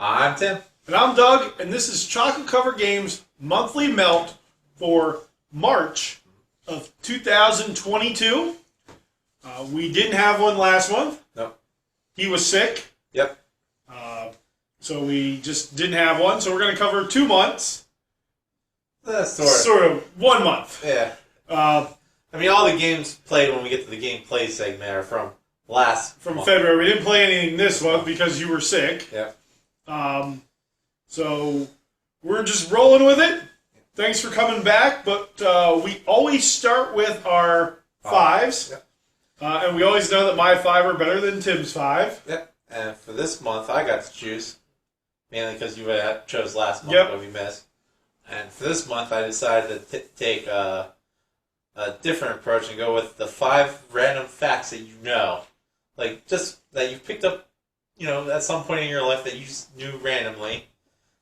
I'm Tim. And I'm Doug, and this is Chocolate Cover Games Monthly Melt for March of 2022. We didn't have one last month. No. He was sick. Yep. So we just didn't have one. So we're going to cover 2 months. Sort of 1 month. Yeah. Uh, I mean, all the games played when we get to the game play segment are from month. February. We didn't play anything this month because you were sick. Yep. So we're just rolling with it. Thanks for coming back. But we always start with our fives. Yep. And we always know that my 5 are better than Tim's 5. Yep. And for this month, I got to choose. Mainly because you chose last month, Yep. but we missed. And for this month, I decided to take a different approach and go with the 5 random facts that you know. Like, just that you've picked up, at some point in your life that you just knew randomly.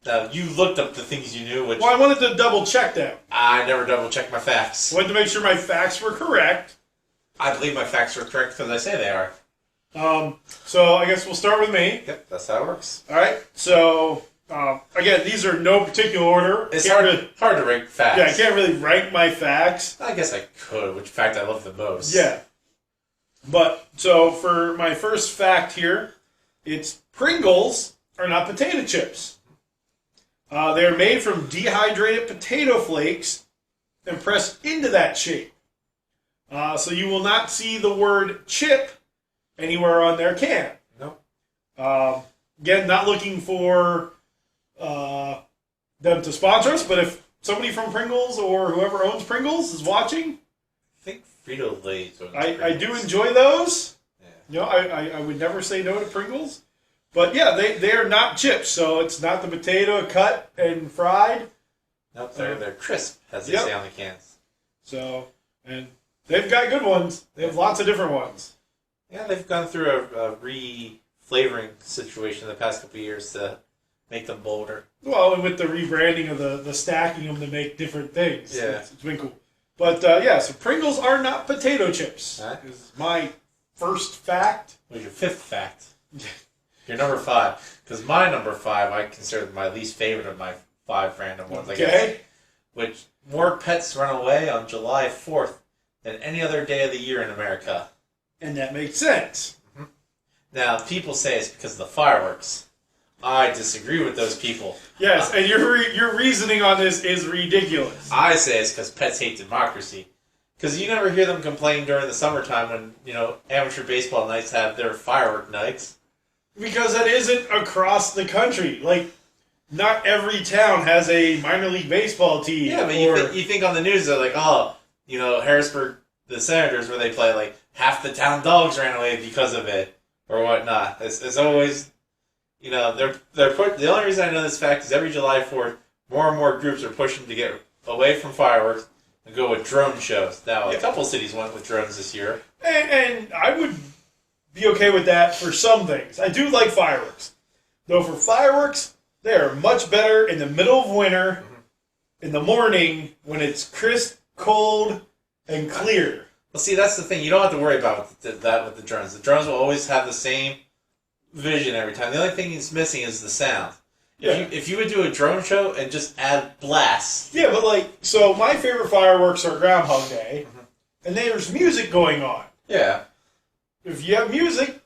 Now, you looked up the things you knew, which... Well, I wanted to double check that. I never double check my facts. I wanted to make sure my facts were correct. I believe my facts are correct because I say they are. So I guess we'll start with me. Yep, that's how it works. All right. So again, these are no particular order. It's hard to rank facts. Yeah, I can't really rank my facts. I guess I could, which fact I love the most. Yeah. But so for my first fact here, it's Pringles are not potato chips. They're made from dehydrated potato flakes and pressed into that shape. So you will not see the word chip anywhere on their can. Nope. Again, not looking for them to sponsor us, but if somebody from Pringles or whoever owns Pringles is watching, I think Frito-Lay's owns I Pringles. do enjoy those. Yeah. I would never say no to Pringles. But yeah, they are not chips, so it's not the potato cut and fried. Nope, they're crisp, as they Yep. say on the cans. So, and they've got good ones. They have lots of different ones. Yeah, they've gone through a re-flavoring situation the past couple of years to make them bolder. Well, and with the rebranding of the stacking them to make different things. Yeah. It's been cool. But yeah, so Pringles are not potato chips. Huh? Is my first fact. What was your 5th fact? Your number 5. Because my number 5, I consider my least favorite of my 5 random ones, I guess. Okay. Which, more pets run away on July 4th than any other day of the year in America. And that makes sense. Now, people say it's because of the fireworks. I disagree with those people. Yes, and your reasoning on this is ridiculous. I say it's because pets hate democracy. Because you never hear them complain during the summertime when, amateur baseball nights have their firework nights. Because that isn't across the country. Like, not every town has a minor league baseball team. Yeah, but you think on the news, they're like, Harrisburg, the Senators, where they play, like, half the town dogs ran away because of it, or whatnot. It's always, the only reason I know this fact is every July 4th, more and more groups are pushing to get away from fireworks and go with drone shows. Now, a couple cities went with drones this year. And I would be okay with that for some things. I do like fireworks. Though for fireworks, they are much better in the middle of winter, in the morning, when it's crisp, cold, and clear. Well, see, that's the thing. You don't have to worry about that with the drones. The drones will always have the same vision every time. The only thing it's missing is the sound. Yeah. If you would do a drone show and just add blasts. Yeah, but so my favorite fireworks are Groundhog Day, and there's music going on. Yeah. If you have music...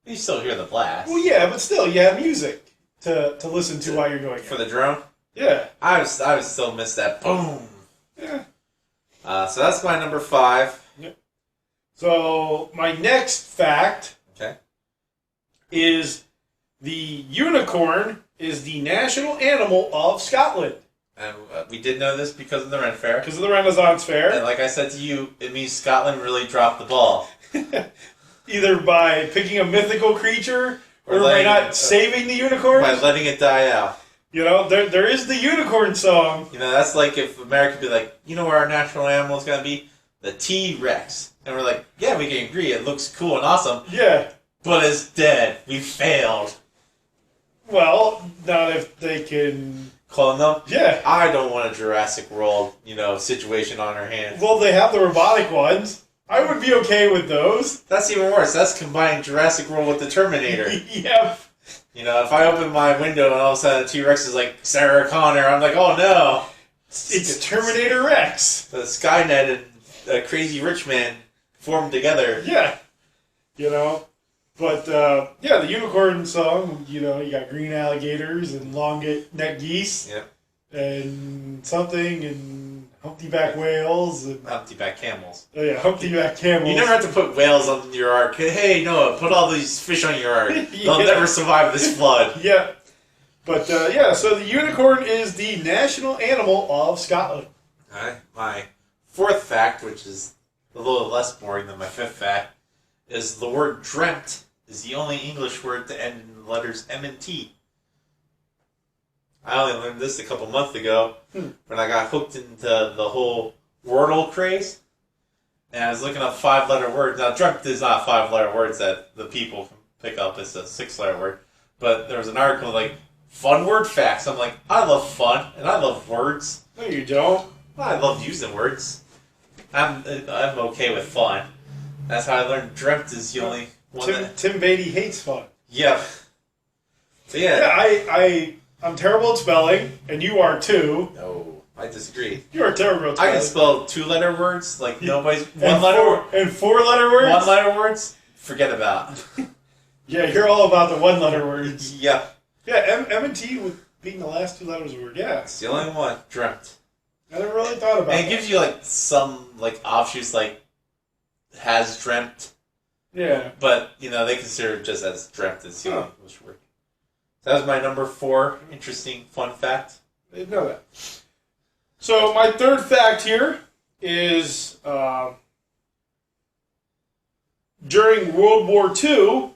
You still hear the blast. Well, yeah, but still, you have music to listen to while you're doing it. For the drone? Yeah. I would still miss that boom. Yeah. So that's my number 5. Yep. So my next fact is the unicorn is the national animal of Scotland. And we did know this because of the Ren Fair. Because of the Renaissance Fair. And like I said to you, it means Scotland really dropped the ball. Either by picking a mythical creature or by not saving the unicorn. By letting it die out. There is the unicorn song. That's like if America be like, where our national animal is going to be? The T-Rex. And we're like, yeah, we can agree. It looks cool and awesome. Yeah. But it's dead. We failed. Well, not if they can... Clone them? Yeah. I don't want a Jurassic World, situation on our hands. Well, they have the robotic ones. I would be okay with those. That's even worse. That's combining Jurassic World with the Terminator. Yeah. You know, if I open my window and all of a sudden a T-Rex is like Sarah Connor, I'm like, oh no! It's Terminator Rex. The Skynet and a crazy rich man formed together. Yeah. You know? But, yeah, the unicorn song, you know, you got green alligators and long neck geese. Yep. And something and humpty-back whales. And, Humpty-back camels. oh, yeah, humpty-back camels. You never have to put whales on your ark. Hey, Noah, put all these fish on your ark. They'll never survive this flood. Yeah. But, yeah, so the unicorn is the national animal of Scotland. Alright, my fourth fact, which is a little less boring than my fifth fact, is the word dreamt is the only English word to end in the letters M and T. I only learned this a couple months ago when I got hooked into the whole Wordle craze. And I was looking up 5-letter words. Now, dreamt is not 5-letter words that the people can pick up. It's a 6-letter word. But there was an article like, fun word facts. I'm like, I love fun, and I love words. No, you don't. I love using words. I'm okay with fun. That's how I learned dreamt is the only one Tim Beatty hates fun. Yeah. So yeah. Yeah, I'm terrible at spelling, and you are too. No, I disagree. You are terrible at spelling. I can spell 2-letter words like nobody's 1-letter and 4-letter words. 1-letter words. Forget about. Yeah, you're all about the 1-letter words. Yeah. Yeah, M and T with being the last 2 letters of the word. Yeah, It's the only one. Dreamt. I never really thought about. And it gives you like some like offshoots like has dreamt, Yeah. but you know they consider it just as dreamt as the only English word. So that was my number 4 interesting fun fact. I didn't know that. So my third fact here is during World War II,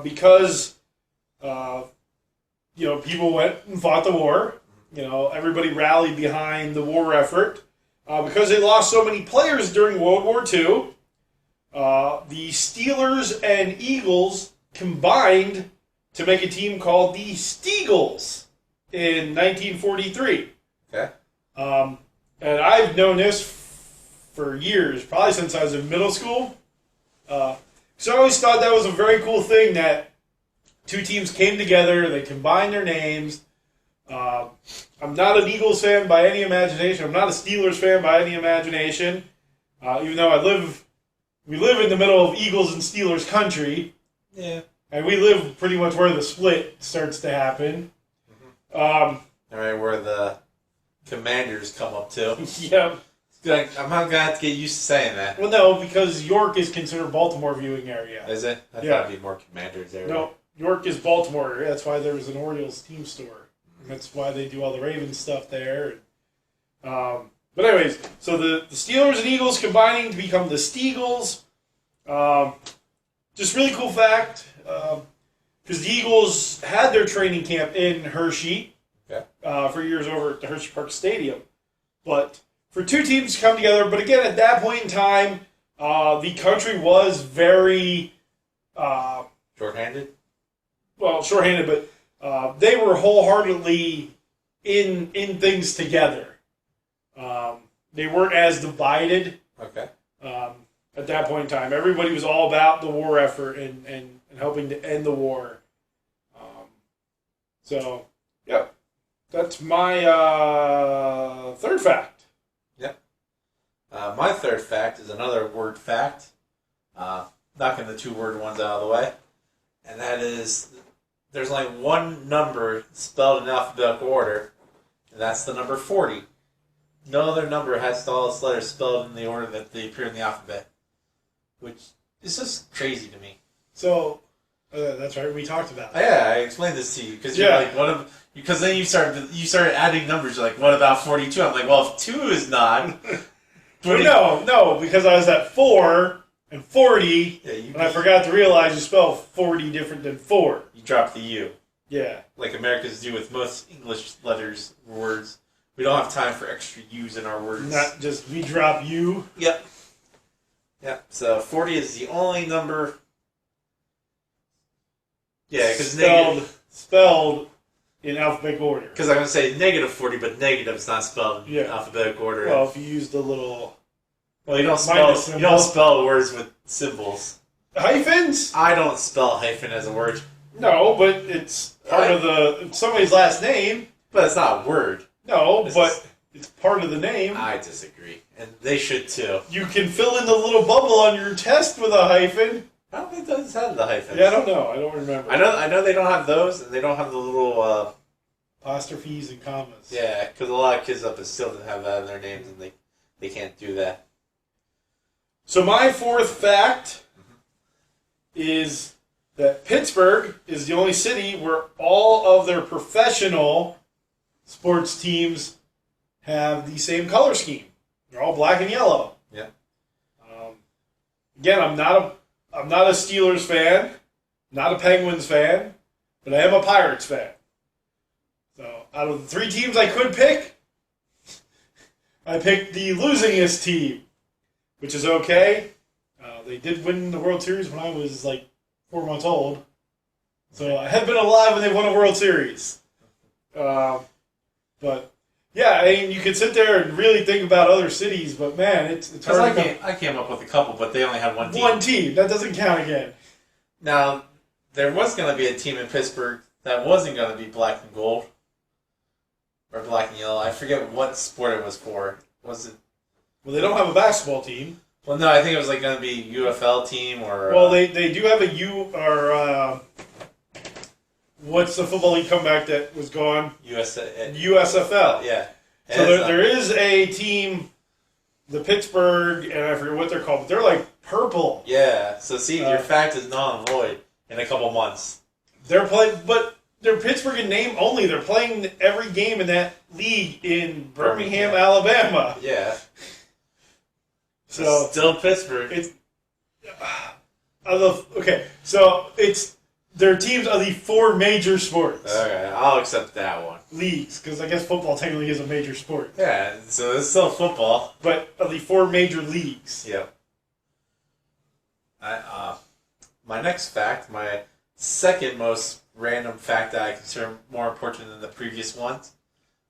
because you know people went and fought the war. You know, everybody rallied behind the war effort because they lost so many players during World War II. The Steelers and Eagles combined to make a team called the Steagles in 1943. Okay. And I've known this for years, probably since I was in middle school. So I always thought that was a very cool thing that 2 teams came together, they combined their names. I'm not an Eagles fan by any imagination. I'm not a Steelers fan by any imagination. Even though we live in the middle of Eagles and Steelers country. Yeah. And we live pretty much where the split starts to happen. All right, where the Commanders come up to. Yeah. I'm not gonna have to get used to saying that. Well, no, because York is considered Baltimore viewing area. Is it? I Yeah. thought it'd be more Commanders area. No, York is Baltimore area. That's why there was an Orioles team store. And that's why they do all the Ravens stuff there. But anyways, so the Steelers and Eagles combining to become the Steagles. Just really cool fact, because the Eagles had their training camp in Hershey for years over at the Hershey Park Stadium. But for 2 teams to come together, but again, at that point in time, the country was very... Short-handed? Well, shorthanded, but they were wholeheartedly in things together. They weren't as divided Okay. at that point in time. Everybody was all about the war effort and helping to end the war. So, yep. That's my third fact. Yep. My third fact is another word fact. Knocking the 2-word ones out of the way. And that is, there's only one number spelled in alphabetical order, and that's the number 40. No other number has all its letters spelled in the order that they appear in the alphabet, which is just crazy to me. So, that's right, we talked about that. Yeah, I explained this to you because you're like, because then you started adding numbers. You're like, what about 42? I'm like, well, if 2 is not. No, because I was at 4 and 40, Yeah, and I forgot to realize you spell 40 different than 4. You dropped the U. Yeah. Like Americans do with most English letters, words. We don't have time for extra U's in our words. Not just we drop you. Yep. So 40 is the only number. Yeah, because spelled in alphabetical order. Because I'm going to say negative 40, but negative's not spelled in alphabetical order. Well, if you use the little... Well, you don't spell words with symbols. Hyphens? I don't spell hyphen as a word. No, but it's part of it's somebody's last name. But it's not a word. No, This but is- it's part of the name. I disagree. And they should too. You can fill in the little bubble on your test with a hyphen. I don't think those have the hyphens. Yeah, I don't know. I don't remember. I know they don't have those, and they don't have the little, Apostrophes and commas. yeah, because a lot of kids up in still didn't have that in their names, and they can't do that. So my fourth fact is that Pittsburgh is the only city where all of their professional sports teams have the same color scheme. They're all black and yellow. Yeah. Again, I'm not a Steelers fan, not a Penguins fan, but I am a Pirates fan. So out of the three teams I could pick, I picked the losingest team, which is okay. They did win the World Series when I was like 4 months old. So I had been alive when they won a World Series. But yeah, I mean, you could sit there and really think about other cities, but man, it's hard to I came up with a couple, but they only had one team. one team. That doesn't count again. Now, there was going to be a team in Pittsburgh that wasn't going to be black and gold. Or black and yellow. I forget what sport it was for. Was it? Well, they don't have a basketball team. Well, no, I think it was like going to be UFL team or... Well, they do have what's the football league comeback that was gone? USFL. Yeah. So there is a team, the Pittsburgh, and I forget what they're called, but they're like purple. Yeah. So see, your fact is null and void in a couple months. They're playing, but they're Pittsburgh in name only. They're playing every game in that league in Birmingham, Alabama. Yeah. So still Pittsburgh. it's so it's their teams are the four major sports Okay, I'll accept that one. leagues, because I guess football technically is a major sport, Yeah, so it's still football. but of the four major leagues. Yep. My next fact, my second most random fact that I consider more important than the previous ones.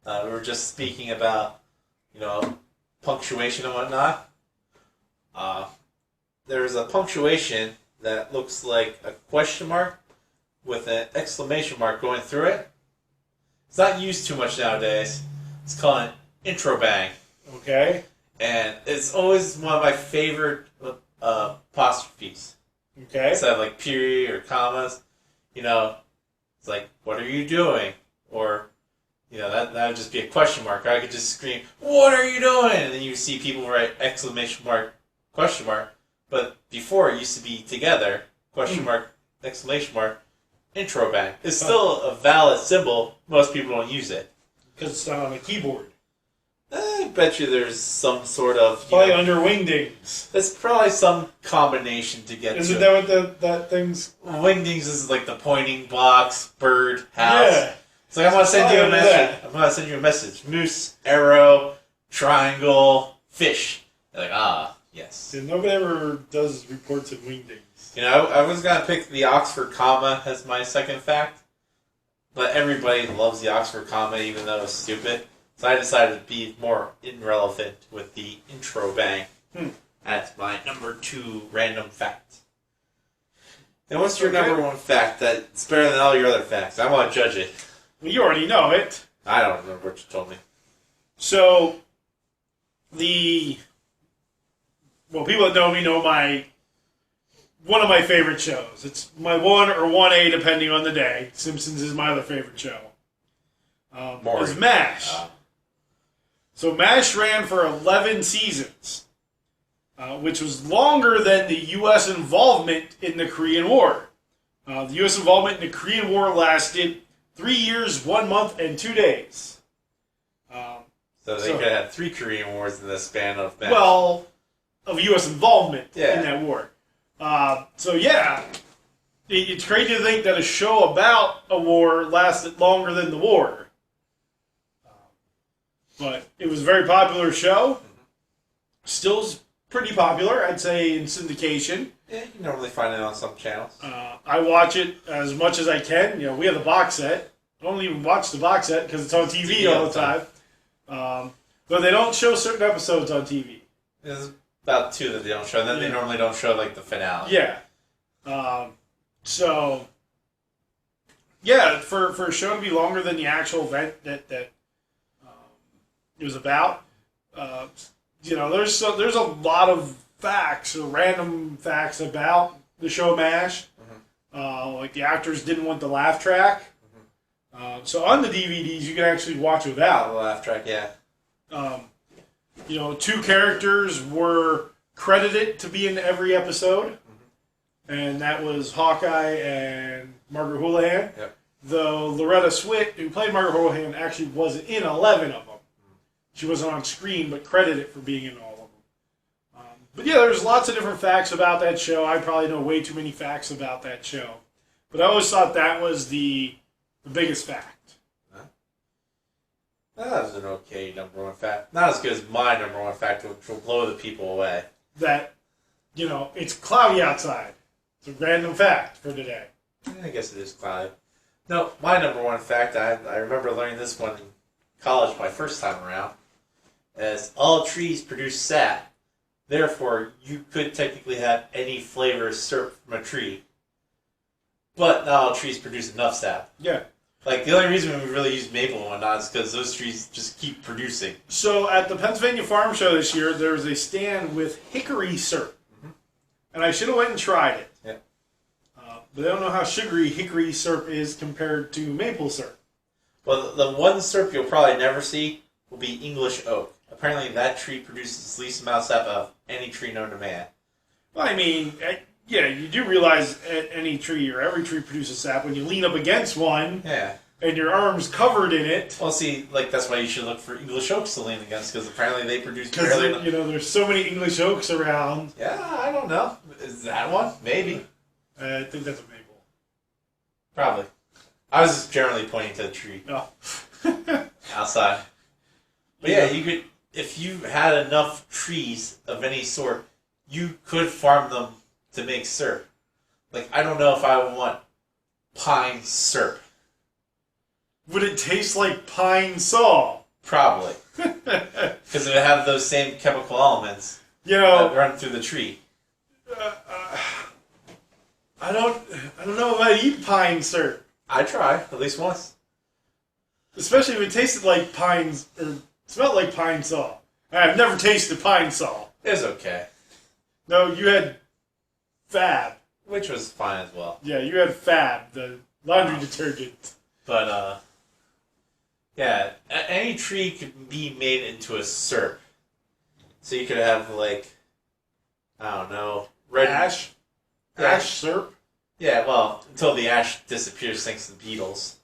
We were just speaking about, punctuation and whatnot. There's a punctuation that looks like a question mark with an exclamation mark going through it. It's not used too much nowadays. It's called an intro bang. Okay. And it's always one of my favorite apostrophes. Okay. Instead of like period or commas, it's like, what are you doing? Or, that would just be a question mark. Or I could just scream, what are you doing? And then you see people write exclamation mark, question mark. But before it used to be together, question mark, exclamation mark, intro bang. It's still a valid symbol. Most people don't use it. Because it's not on a keyboard. I bet you there's some sort of... Probably under wingdings. There's probably some combination to get Isn't to. that what that thing's... Wingdings is like the pointing box, bird, house. Yeah. It's like, I'm going to send you a What is message. that? I'm going to send you a message. Moose, arrow, triangle, fish. You're like, yes. Dude, nobody ever does reports in wingdings. I was going to pick the Oxford comma as my second fact. But everybody loves the Oxford comma, even though it's stupid. So I decided to be more irrelevant with the intro bang. That's my number 2 random fact. And what's your number 1 fact that's better than all your other facts? I want to judge it. Well, you already know it. I don't remember what you told me. So, people that know me know one of my favorite shows. It's my 1 or 1A, depending on the day. Simpsons is my other favorite show. Is MASH. So MASH ran for 11 seasons, which was longer than the U.S. involvement in the Korean War. The U.S. involvement in the Korean War lasted 3 years, 1 month, and 2 days. So they could have 3 Korean Wars in the span of MASH. Well, of U.S. involvement Yeah. in that war. It's crazy to think that a show about a war lasted longer than the war. But it was a very popular show. Still is pretty popular, I'd say, in syndication. Yeah, you can normally find it on some channels. I watch it as much as I can. We have the box set. I don't even watch the box set because it's on TV all the time. But they don't show certain episodes on TV. There's about 2 that they don't show. And then they normally don't show, like, the finale. Yeah. So, Yeah, for a show to be longer than the actual event that it was about, there's a lot of facts, or random facts about the show MASH. Like the actors didn't want the laugh track. So on the DVDs, you can actually watch Oh, without. the laugh track, yeah. 2 characters were credited to be in every episode, and that was Hawkeye and Margaret Houlihan. Yep. Though Loretta Swit, who played Margaret Houlihan, actually wasn't in 11 of them. She wasn't on screen, but credited for being in all of them. But yeah, there's lots of different facts about that show. I probably know way too many facts about that show. But I always thought that was the biggest fact. That was an okay number one fact. Not as good as my number one fact, which will blow the people away. That, it's cloudy outside. It's a random fact for today. I guess it is cloudy. No, my number one fact, I remember learning this one in college my first time around, as all trees produce sap. Therefore, you could technically have any flavor syrup from a tree. But not all trees produce enough sap. Yeah. Like, the only reason we really use maple and whatnot is because those trees just keep producing. So at the Pennsylvania Farm Show this year, there was a stand with hickory syrup. And I should have went and tried it. Yeah. But I don't know how sugary hickory syrup is compared to maple syrup. Well, the one syrup you'll probably never see will be English oak. Apparently that tree produces the least amount of sap of any tree known to man. Well, I mean, yeah, you do realize any tree or every tree produces sap when you lean up against one Yeah. and your arm's covered in it. Well, see, that's why you should look for English oaks to lean against, because apparently they produce Because, barely... there's so many English oaks around. Yeah, I don't know. Is that one? Maybe. I think that's a maple. Probably. I was just generally pointing to the tree No. outside. But yeah, you could, if you had enough trees of any sort, you could farm them to make syrup. Like, I don't know if I would want pine syrup. Would it taste like pine saw? Probably. Because it would have those same chemical elements You that know, run through the tree. I don't know if I'd eat pine syrup. I try, at least once. Especially if it tasted like pines, or smelled like pine saw. I've never tasted pine saw. It was okay. No, you had Fab. Which was fine as well. Yeah, you had Fab, the laundry detergent. But, yeah, any tree could be made into a syrup. So you could have, like, I don't know, red... Ash? Yeah. Ash syrup? Yeah, well, until the ash disappears thanks to the beetles.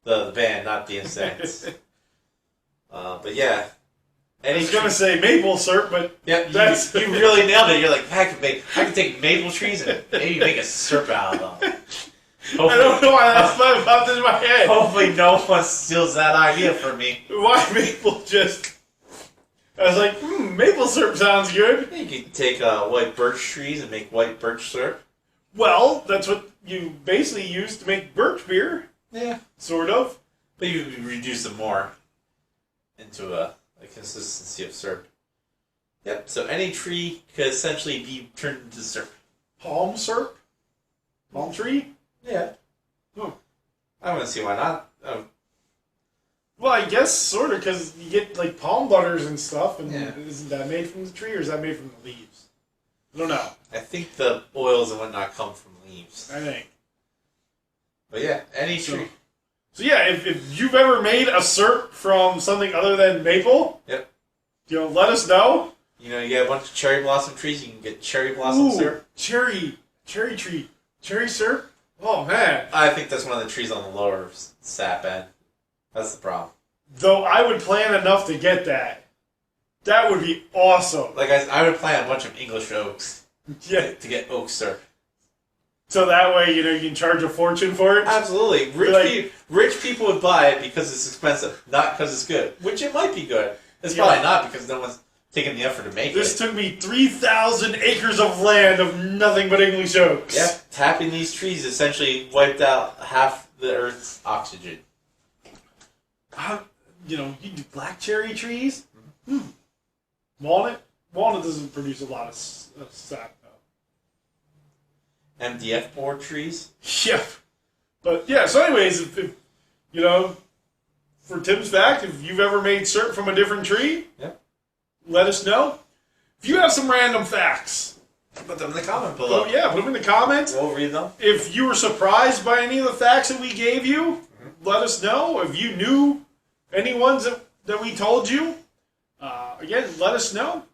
The band, not the insects. But yeah. I was going to say maple syrup, but yeah, that's... you really nailed it. You're like, I could take maple trees and maybe make a syrup out of them. Hopefully, I don't know why that's popped into my head. hopefully no one steals that idea from me. Why maple just... I was like, maple syrup sounds good. You could take white birch trees and make white birch syrup. Well, that's what you basically use to make birch beer. Yeah. Sort of. But you reduce them more into a consistency of syrup. Yep, so any tree could essentially be turned into syrup. Palm syrup? Palm tree? Yeah. Oh. I wouldn't see why not. Well, I guess sort of, because you get like palm butters and stuff, and Yeah. isn't that made from the tree, or is that made from the leaves? I don't know. I think the oils and whatnot come from leaves. I think. But yeah, any So- tree. So yeah, if you've ever made a syrup from something other than maple, Yep. Let us know. You get a bunch of cherry blossom trees, you can get cherry blossom syrup. cherry tree, cherry syrup. Oh man! I think that's one of the trees on the lower sap end. That's the problem. Though I would plan enough to get that. That would be awesome. Like I would plant a bunch of English oaks Yeah. to get oak syrup. So that way, you can charge a fortune for it. Absolutely. Rich people would buy it because it's expensive, not because it's good. Which it might be good. It's probably not because no one's taking the effort to make This it. took me 3,000 acres of land of nothing but English oaks. Yeah, tapping these trees essentially wiped out half the Earth's oxygen. You do black cherry trees. Walnut doesn't produce a lot of sap though. MDF board trees. Yeah. But yeah, so anyways, if you know, for Tim's fact, if you've ever made syrup from a different tree, Yep. let us know. If you have some random facts, Put them in the comment below. put them in the comments. We'll read them. If you were surprised by any of the facts that we gave you, let us know. If you knew any ones that we told you, again, let us know.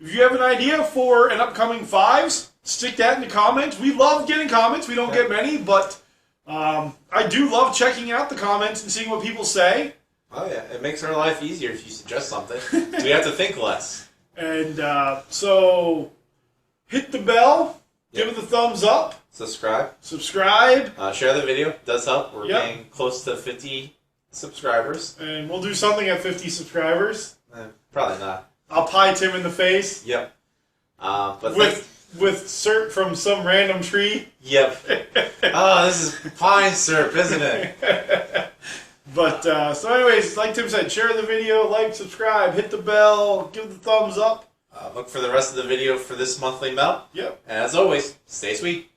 If you have an idea for an upcoming fives, stick that in the comments. We love getting comments. We don't get many, but I do love checking out the comments and seeing what people say. Oh yeah, it makes our life easier if you suggest something. We have to think less. And so hit the bell, Yep. give it the thumbs up, Subscribe. subscribe, Share the video. It does help. We're Yep. getting close to 50 subscribers. and we'll do something at 50 subscribers. Probably not. I'll pie Tim in the face Yep. But with syrup from some random tree. yep. Oh, this is pine syrup, isn't it? But so anyways, like Tim said, share the video, like, subscribe, hit the bell, give the thumbs up. Look for the rest of the video for this monthly melt. Yep. And as always, stay sweet.